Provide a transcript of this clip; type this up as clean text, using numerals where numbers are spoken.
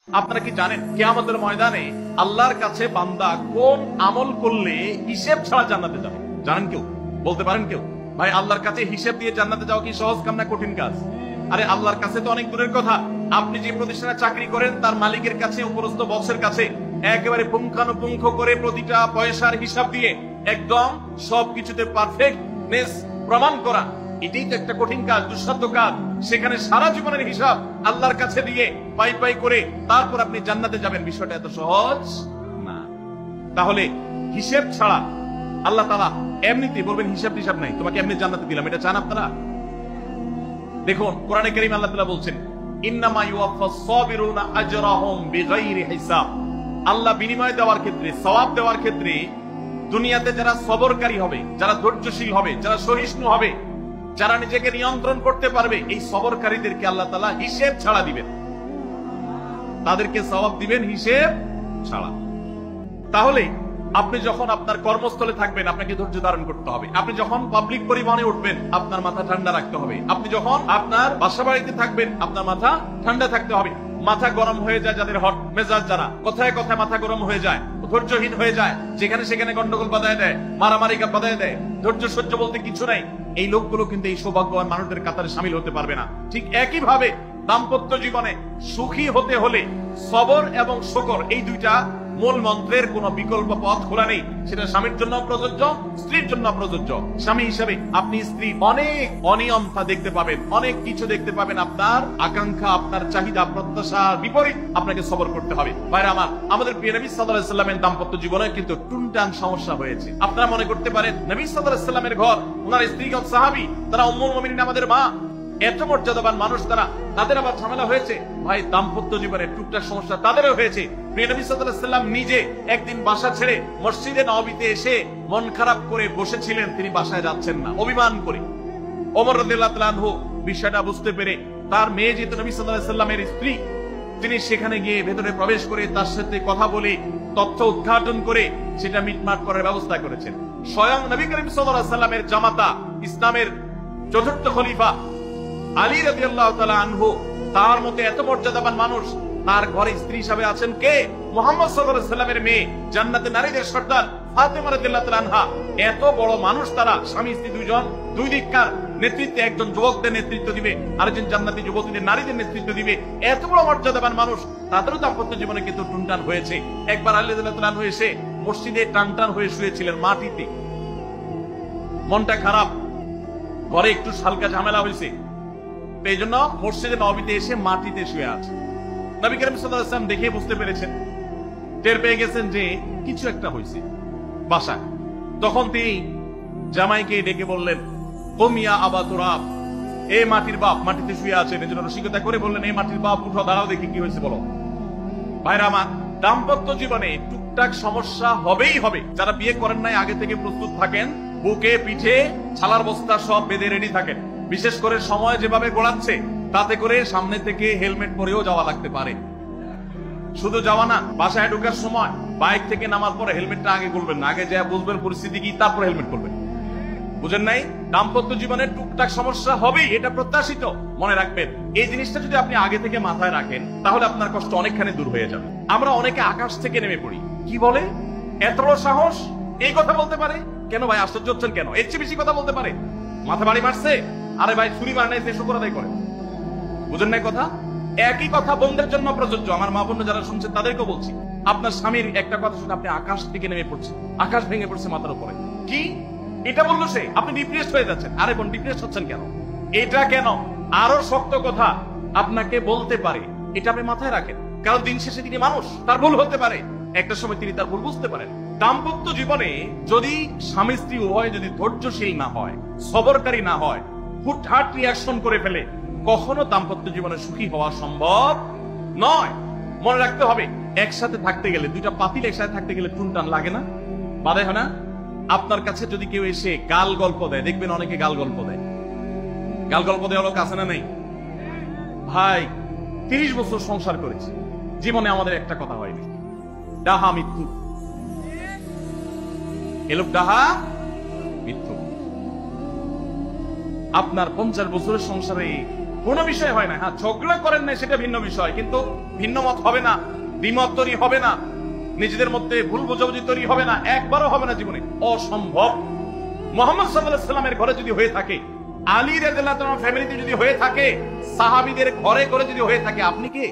আপনারা কি জানেন কিয়ামতের ময়দানে আল্লাহর কাছে বান্দা কোন আমল করলে হিসেব ছাড়া জান্নাতে যাবে? জানেন কেউ? বলতে পারেন কেউ? ভাই, আল্লাহর কাছে হিসেব দিয়ে জান্নাতে যাওয়া কি সহজ কাম না কঠিন কাজ? আরে আল্লাহর কাছে তো অনেক দূরের কথা। আপনি যে প্রতিষ্ঠানে চাকরি করেন তার মালিকের কাছে, উপরস্থ বসের কাছে একেবারে পুঙ্খানুপুঙ্খ করে প্রতিটা পয়সার হিসাব দিয়ে একদম সবকিছুতে পারফেক্টনেস প্রমাণ করা, এটাই তো একটা কঠিন কাজ, দুঃসাধ্য কাজ। সেখানে সারা জীবনের হিসাব আল্লাহর কাছে দিয়ে পাই পাই করে তারপর আপনি জান্নাতে যাবেন, বিষয়টা এত সহজ না। তাহলে হিসেব ছাড়া আল্লাহ তাআলা এমনিতে বলবেন হিসাব টিসাব নাই, তোমাকে এমনি জান্নাতে দিলাম, এটা চান আপনারা? দেখুন কোরআনে কারীমে আল্লাহ তাআলা বলছেন, ইন্নামা ইউওয়াফাস সাবিরুনা আজরাহুম বিগাইরি হিসাব। আল্লাহ বিনিময় দেওয়ার ক্ষেত্রে, সওয়াব দেওয়ার ক্ষেত্রে দুনিয়াতে যারা সবরকারী হবে, যারা ধৈর্যশীল হবে, যারা সহিষ্ণু হবে, যারা নিজেকে নিয়ন্ত্রণ করতে পারবে, এই সবরকারীদেরকে আল্লাহ তাআলা হিসেব ছাড়া দিবেন, তাদেরকে সওয়াব দিবেন হিসেব ছাড়া। তাহলে আপনি যখন আপনার কর্মস্থলে থাকবেন আপনাকে ধৈর্য ধারণ করতে হবে। আপনি যখন পাবলিক পরিবহনে উঠবেন আপনার মাথা ঠান্ডা রাখতে হবে। আপনি যখন আপনার বাসা বাড়িতে থাকবেন আপনার মাথা ঠান্ডা থাকতে হবে। মাথা গরম হয়ে যায় যাদের, হট মেজাজ যারা, কথায় কথায় মাথা গরম হয়ে যায়, ধৈর্যহীন হয়ে যায়, যেখানে সেখানে গন্ডগোল বাধায় দেয়, মারামারি বাধায় দেয়, ধৈর্য সহ্য বলতে কিছু নাই, এই লোকগুলো কিন্তু এই সৌভাগ্যবান মানুষদের কাতারে শামিল হতে পারবে না। ঠিক একই ভাবে দাম্পত্য জীবনে সুখী হতে হলে সবর এবং শুকর, এই দুইটা মূল মন্ত্রের কোন বিকল্প পথ খোলা নেই। সেটা স্বামীর জন্য প্রযোজ্য, স্ত্রীর জন্য প্রযোজ্য। স্বামী হিসেবে আপনি স্ত্রী অনেক অনিয়মতা দেখতে পাবেন, অনেক কিছু দেখতে পাবেন, আপনার আকাঙ্ক্ষা, আপনার চাহিদা, প্রত্যাশার বিপরীত আপনাকে সবর করতে হবে। ভাইরা আমার, আমাদের প্রিয় নবী সাল্লাল্লাহু আলাইহি ওয়াসাল্লামের দাম্পত্য জীবনে কিন্তু টুনটান সমস্যা হয়েছে। আপনারা মনে করতে পারেন নবী সাল্লাল্লাহু আলাইহি ওয়াসাল্লামের ঘর, ওনার স্ত্রীগণ সাহাবী, তারা উম্মুল মুমিনিন আমাদের মা, এত মর্যাদাবান মানুষ তারা, তাদের আবার ঝামেলা হয়েছে। ভাই, দাম্পত্য জীবনে টুকটাক সমস্যা তাদেরও হয়েছে। প্রিয় নবী সাল্লাল্লাহু আলাইহি ওয়াসাল্লাম নিজে একদিন বাসা ছেড়ে মসজিদে নববীতে এসে মন খারাপ করে বসেছিলেন, তিনি বাসায় যাচ্ছেন না, অভিমান করে। ওমর রাদিয়াল্লাহু তাআলা আনহু বিষয়টা বুঝতে পেরে তার মেয়ে যেহেতু নবী সাল্লাল্লাহু আলাইহি ওয়াসাল্লামের স্ত্রী, তিনি সেখানে গিয়ে ভেতরে প্রবেশ করে তার সাথে কথা বলে তথ্য উদ্ঘাটন করে সেটা মিটমাট করার ব্যবস্থা করেছেন। স্বয়ং নবী করিম সাল্লাল্লাহু আলাইহি ওয়াসাল্লামের জামাতা, ইসলামের চতুর্থ খলিফা আলী রাদিয়াল্লাহু তাআলা আনহু, তার মতে এত মর্যাদাবান মানুষ, তার ঘরে স্ত্রী হিসাবে আছেন কে? মুহাম্মদ সাল্লাল্লাহু আলাইহি ওয়াসাল্লামের মেয়ে, জান্নাতের নারীদের সর্দার ফাতেমা রাদিয়াল্লাহু তাআলা আনহা। এত বড় মানুষ তারা, স্বামী স্ত্রী দুইজন, দুই দিককার নেতৃত্বে, একজন যুবকদের নেতৃত্ব দিবে, আরেকজন জান্নাতি যুবতীদের, নারীদের নেতৃত্ব দিবে। এত বড় মর্যাদাবান মানুষ, তাদেরও দাম্পত্য জীবনে কিন্তু টুনটান হয়েছে। একবার আলী রাদিয়াল্লাহু তাআলা আনহু এসে মসজিদে টানটান হয়ে শুয়েছিলেন মাটিতে, মনটা খারাপ, ঘরে একটু হালকা ঝামেলা হয়েছে, এই জন্য মসজিদে নববীতে এসে মাটিতে শুয়ে আছে। নবী করিম সাল্লাল্লাহু আলাইহি ওয়াসাল্লাম দেখে বুঝতে পেরেছেন, টের পেয়ে গেছেন যে কিছু একটা হয়েছে বাসায়। তখন তিনি জামাইকে ডেকে বললেন, কুমিয়া আবা তুরাব, এ মাটির বাপ, মাটিতে শুয়ে আছেন, এজন্য রসিকতা করে বললেন, এই মাটির বাপ উঠো, দাঁড়াও দেখি কি হয়েছে বলো। ভাইরা আমার, দাম্পত্য জীবনে টুকটাক সমস্যা হবেই হবে। যারা বিয়ে করেন নাই আগে থেকে প্রস্তুত থাকেন, বুকে পিঠে ছালার বস্তা সব বেঁধে রেডি থাকেন। বিশেষ করে সময় যেভাবে গড়াচ্ছে তাতে করে সামনে থেকে হেলমেট পরেও যাওয়া লাগতে পারে। শুধু যাওয়া না, বাসায় ঢোকার সময় বাইক থেকে নামার পরে হেলমেটটা আগে খুলবেন না, আগে যা বুঝবেন পরিস্থিতি কি, তারপর হেলমেট করবেন। বুঝেন নাই? দাম্পত্য জীবনে টুকটাক সমস্যা হবেই, এটা প্রত্যাশিত। মনে রাখবেন, এই জিনিসটা যদি আপনি আগে থেকে মাথায় রাখেন তাহলে আপনার কষ্ট অনেকখানি দূর হয়ে যাবে। আমরা অনেকে আকাশ থেকে নেমে পড়ি, কি বলে, এত বড় সাহস, এই কথা বলতে পারে কেন? ভাই আশ্চর্য হচ্ছেন কেন? এর চেয়ে বেশি কথা বলতে পারে, মাথা বাড়ি মারছে, আরে ভাই ছুরি মার নাই, শুকর আদায় করে। বুঝেন নাই কথা? একই কথা বোনদের জন্য প্রযোজ্য। আমার মা বোন যারা শুনছেন তাদেরকেও বলছি, আপনার স্বামীর একটা কথা শুনে আপনি আকাশ থেকে নেমে পড়ছেন, আকাশ ভেঙে পড়ছে মাথার উপরে, কি এটা বললো সে, আপনি ডিপ্রেসড হয়ে যাচ্ছেন। আরে বোন, ডিপ্রেসড হচ্ছেন কেন? এটা কেন? আরো শক্ত কথা আপনাকে বলতে পারে, এটা আপনি মাথায় রাখেন, কারণ দিন শেষে তিনি মানুষ, তার ভুল হতে পারে, একটা সময় তিনি তার ভুল বুঝতে পারেন। দাম্পত্য জীবনে যদি স্বামী স্ত্রী উভয় যদি ধৈর্যশীল না হয়, সবরকারী না হয়, হুটহাট রিয়াকশন করে ফেলে, কখনো দাম্পত্য জীবনে সুখী হওয়া সম্ভব নয়। মনে রাখতে হবে, একসাথে থাকতে গেলে, দুইটা পাতিল একসাথে থাকতে গেলে টুনটান লাগে না, বাধে হয় না? আপনার কাছে যদি কেউ এসে গাল গল্প দেয়, দেখবেন অনেকে গাল গল্প দেয়, গাল গল্প দেওয়া লোক আছে না নেই? ভাই 30 বছর সংসার করেছি, জীবনে আমাদের একটা কথা হয়নি, ডাহা মিথ্যু, এলোক ডাহা মিথ্যু। আপনার 50 বছরের সংসারে কোনো বিষয় হয় না। হ্যাঁ, ঝগড়া করেন না সেটা ভিন্ন বিষয়, কিন্তু ভিন্ন মত হবে না, দ্বিমত তৈরি হবে না, নিজেদের মধ্যে ভুল বোঝাবুঝি তৈরি হবে না, একবারও হবে না জীবনে, অসম্ভব। মোহাম্মদ সাল্লাল্লাহু আলাইহি সাল্লামের ঘরে যদি হয়ে থাকে, আলী রাদিয়াল্লাহু তাআলা ফ্যামিলিতে যদি হয়ে থাকে, সাহাবীদের ঘরে ঘরে যদি হয়ে থাকে, আপনি কে?